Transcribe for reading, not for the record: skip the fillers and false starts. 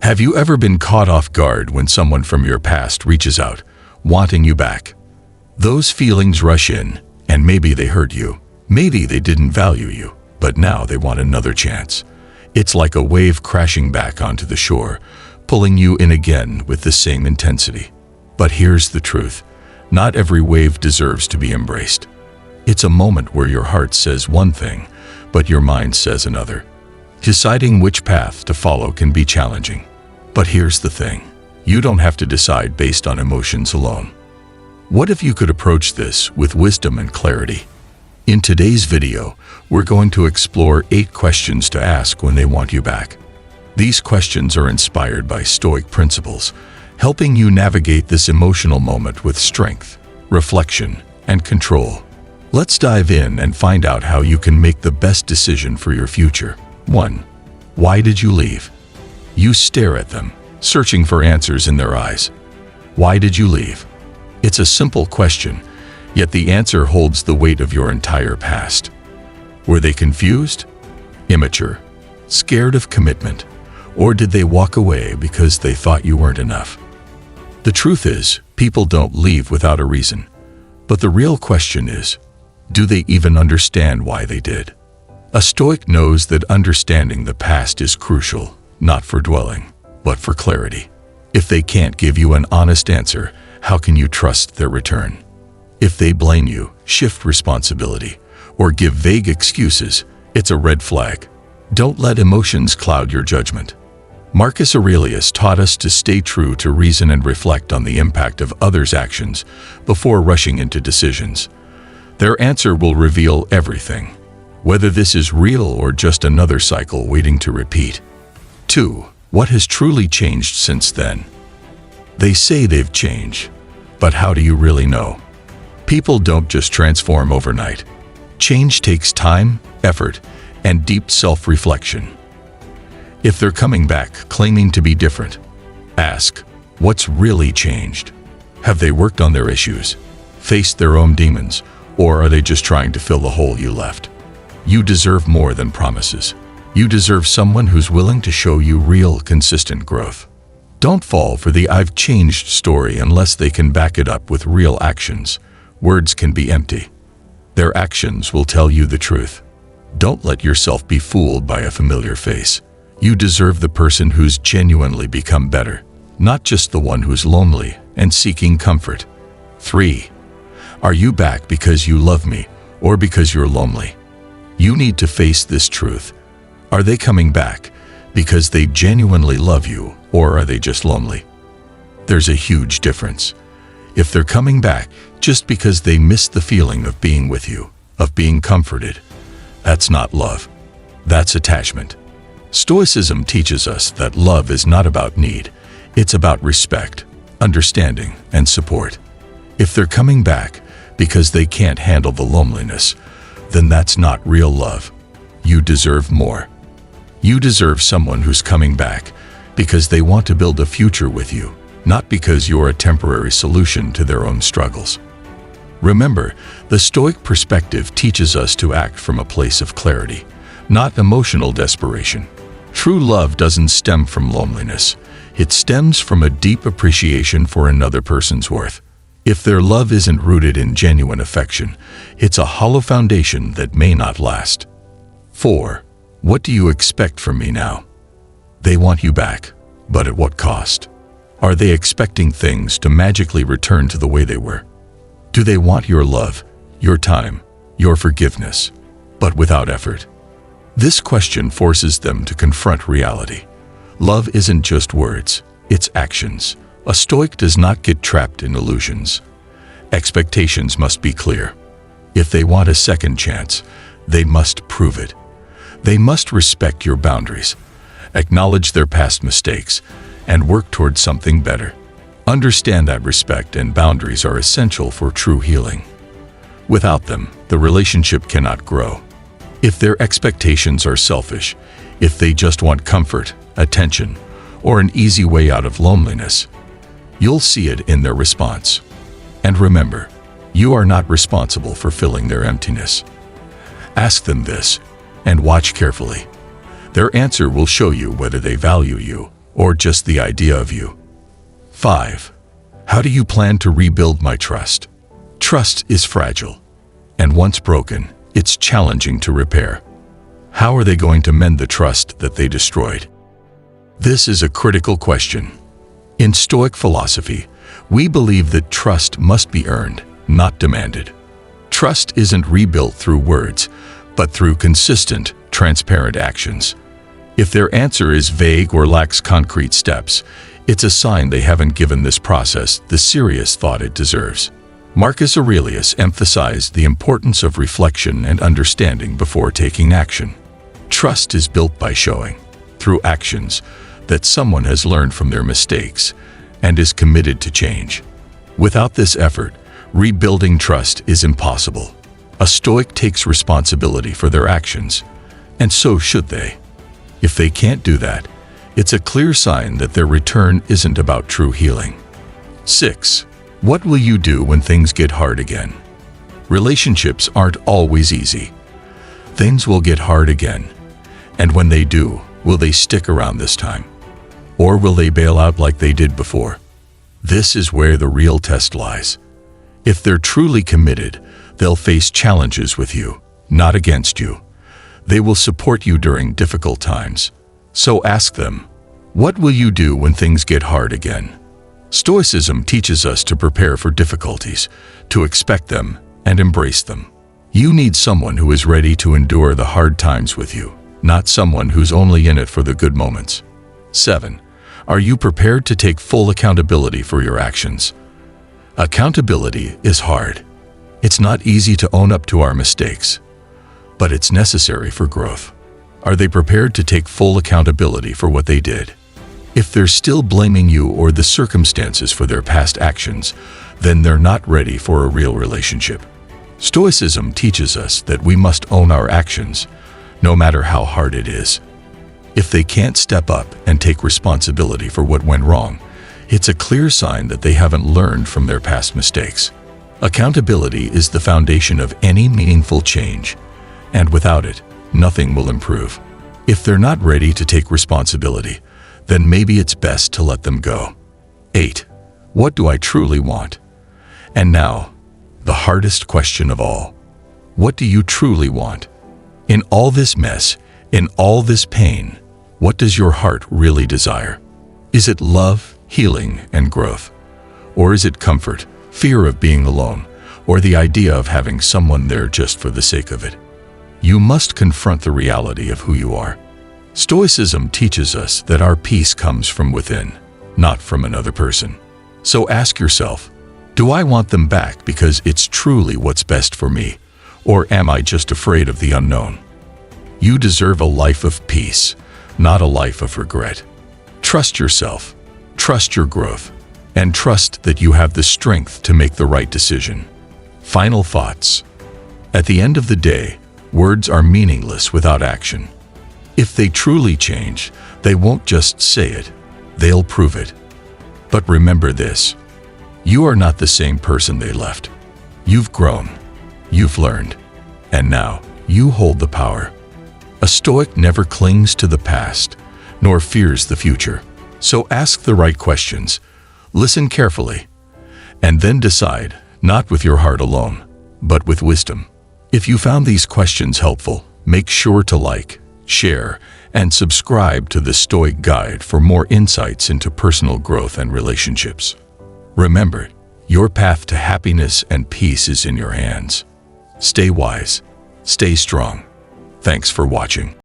Have you ever been caught off guard when someone from your past reaches out, wanting you back? Those feelings rush in, and maybe they hurt you. Maybe they didn't value you, but now they want another chance. It's like a wave crashing back onto the shore, pulling you in again with the same intensity. But here's the truth. Not every wave deserves to be embraced. It's a moment where your heart says one thing, but your mind says another. Deciding which path to follow can be challenging. But here's the thing. You don't have to decide based on emotions alone. What if you could approach this with wisdom and clarity? In today's video, we're going to explore 8 questions to ask when they want you back. These questions are inspired by Stoic principles, helping you navigate this emotional moment with strength, reflection, and control. Let's dive in and find out how you can make the best decision for your future. 1. Why did you leave? You stare at them, searching for answers in their eyes. Why did you leave? It's a simple question, yet the answer holds the weight of your entire past. Were they confused? Immature? Scared of commitment? Or did they walk away because they thought you weren't enough? The truth is, people don't leave without a reason. But the real question is, do they even understand why they did? A Stoic knows that understanding the past is crucial, not for dwelling, but for clarity. If they can't give you an honest answer, how can you trust their return? If they blame you, shift responsibility, or give vague excuses, it's a red flag. Don't let emotions cloud your judgment. Marcus Aurelius taught us to stay true to reason and reflect on the impact of others' actions before rushing into decisions. Their answer will reveal everything, whether this is real or just another cycle waiting to repeat. 2. What has truly changed since then? They say they've changed, but how do you really know? People don't just transform overnight. Change takes time, effort, and deep self-reflection. If they're coming back claiming to be different, ask, what's really changed? Have they worked on their issues, faced their own demons, or are they just trying to fill the hole you left? You deserve more than promises. You deserve someone who's willing to show you real, consistent growth. Don't fall for the "I've changed" story unless they can back it up with real actions. Words can be empty. Their actions will tell you the truth. Don't let yourself be fooled by a familiar face. You deserve the person who's genuinely become better, not just the one who's lonely and seeking comfort. 3. Are you back because you love me or because you're lonely? You need to face this truth. Are they coming back because they genuinely love you, or are they just lonely? There's a huge difference. If they're coming back just because they miss the feeling of being with you, of being comforted, that's not love. That's attachment. Stoicism teaches us that love is not about need. It's about respect, understanding, and support. If they're coming back because they can't handle the loneliness, then that's not real love. You deserve more. You deserve someone who's coming back because they want to build a future with you, not because you're a temporary solution to their own struggles. Remember, the Stoic perspective teaches us to act from a place of clarity, not emotional desperation. True love doesn't stem from loneliness. It stems from a deep appreciation for another person's worth. If their love isn't rooted in genuine affection, it's a hollow foundation that may not last. 4. What do you expect from me now? They want you back, but at what cost? Are they expecting things to magically return to the way they were? Do they want your love, your time, your forgiveness, but without effort? This question forces them to confront reality. Love isn't just words, it's actions. A Stoic does not get trapped in illusions. Expectations must be clear. If they want a second chance, they must prove it. They must respect your boundaries, acknowledge their past mistakes, and work towards something better. Understand that respect and boundaries are essential for true healing. Without them, the relationship cannot grow. If their expectations are selfish, if they just want comfort, attention, or an easy way out of loneliness, you'll see it in their response. And remember, you are not responsible for filling their emptiness. Ask them this, and watch carefully. Their answer will show you whether they value you or just the idea of you? 5. How do you plan to rebuild my trust? Trust is fragile, and once broken, it's challenging to repair. How are they going to mend the trust that they destroyed? This is a critical question. In Stoic philosophy, we believe that trust must be earned, not demanded. Trust isn't rebuilt through words, but through consistent, transparent actions. If their answer is vague or lacks concrete steps, it's a sign they haven't given this process the serious thought it deserves. Marcus Aurelius emphasized the importance of reflection and understanding before taking action. Trust is built by showing, through actions, that someone has learned from their mistakes and is committed to change. Without this effort, rebuilding trust is impossible. A Stoic takes responsibility for their actions, and so should they. If they can't do that, it's a clear sign that their return isn't about true healing. 6. What will you do when things get hard again? Relationships aren't always easy. Things will get hard again. And when they do, will they stick around this time? Or will they bail out like they did before? This is where the real test lies. If they're truly committed, they'll face challenges with you, not against you. They will support you during difficult times. So ask them, what will you do when things get hard again? Stoicism teaches us to prepare for difficulties, to expect them and embrace them. You need someone who is ready to endure the hard times with you, not someone who's only in it for the good moments. 7. Are you prepared to take full accountability for your actions? Accountability is hard. It's not easy to own up to our mistakes, but it's necessary for growth. Are they prepared to take full accountability for what they did? If they're still blaming you or the circumstances for their past actions, then they're not ready for a real relationship. Stoicism teaches us that we must own our actions, no matter how hard it is. If they can't step up and take responsibility for what went wrong, it's a clear sign that they haven't learned from their past mistakes. Accountability is the foundation of any meaningful change, and without it, nothing will improve. If they're not ready to take responsibility, then maybe it's best to let them go. 8. What do I truly want? And now, the hardest question of all. What do you truly want? In all this mess, in all this pain, what does your heart really desire? Is it love, healing, and growth? Or is it comfort, fear of being alone, or the idea of having someone there just for the sake of it? You must confront the reality of who you are. Stoicism teaches us that our peace comes from within, not from another person. So ask yourself, do I want them back because it's truly what's best for me, or am I just afraid of the unknown? You deserve a life of peace, not a life of regret. Trust yourself, trust your growth, and trust that you have the strength to make the right decision. Final thoughts. At the end of the day, words are meaningless without action. If they truly change, they won't just say it, they'll prove it. But remember this, you are not the same person they left. You've grown, you've learned, and now you hold the power. A Stoic never clings to the past, nor fears the future. So ask the right questions, listen carefully, and then decide, not with your heart alone, but with wisdom. If you found these questions helpful, make sure to like, share, and subscribe to the Stoic Guide for more insights into personal growth and relationships. Remember, your path to happiness and peace is in your hands. Stay wise, stay strong. Thanks for watching.